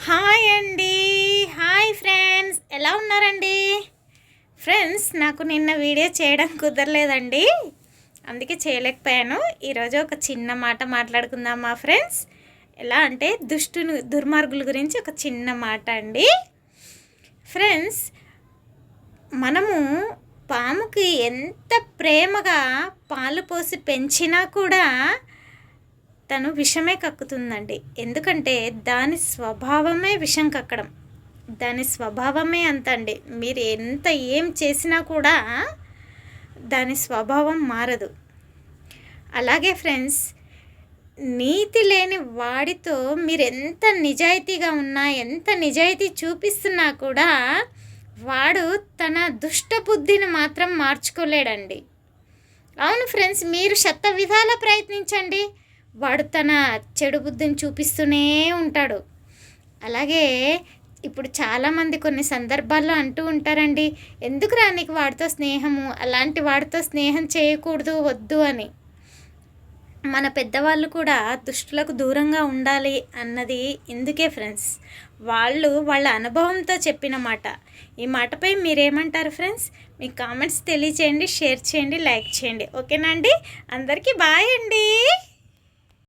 Hi అండి. Hi friends, ఎలా ఉన్నారండి? ఫ్రెండ్స్, నాకు నిన్న వీడియో చేయడం కుదరలేదండి, అందుకే చేయలేకపోయాను. ఈరోజు ఒక చిన్న మాట మాట్లాడుకుందాం మా ఫ్రెండ్స్. ఎలా అంటే దుర్మార్గుల గురించి ఒక చిన్న మాట అండి. ఫ్రెండ్స్, మనము పాముకి ఎంత ప్రేమగా పాలు పోసి పెంచినా కూడా తను విషమే కక్కుతుందండి. ఎందుకంటే దాని స్వభావమే విషం కక్కడం. దాని స్వభావమే అంత అండి. మీరు ఎంత ఏం చేసినా కూడా దాని స్వభావం మారదు. అలాగే ఫ్రెండ్స్, నీతి లేని వాడితో మీరు ఎంత నిజాయితీగా ఉన్నా, ఎంత నిజాయితీ చూపిస్తున్నా కూడా వాడు తన దుష్ట బుద్ధిని మాత్రం మార్చుకోలేడండి. అవును ఫ్రెండ్స్, మీరు శత విధాల ప్రయత్నించండి, వాడు తన చెడు బుద్ధిని చూపిస్తూనే ఉంటాడు. అలాగే ఇప్పుడు చాలామంది కొన్ని సందర్భాల్లో అంటూ ఉంటారండి, ఎందుకురా నీకు వాడితో స్నేహము, అలాంటి వాడితో స్నేహం చేయకూడదు, వద్దు అని. మన పెద్దవాళ్ళు కూడా దుష్టులకు దూరంగా ఉండాలి అన్నది ఇందుకే ఫ్రెండ్స్. వాళ్ళు వాళ్ళ అనుభవంతో చెప్పిన మాట. ఈ మాటపై మీరేమంటారు ఫ్రెండ్స్? మీ కామెంట్స్ తెలియచేయండి, షేర్ చేయండి, లైక్ చేయండి. ఓకేనా అండి? అందరికీ బాయ్ అండి.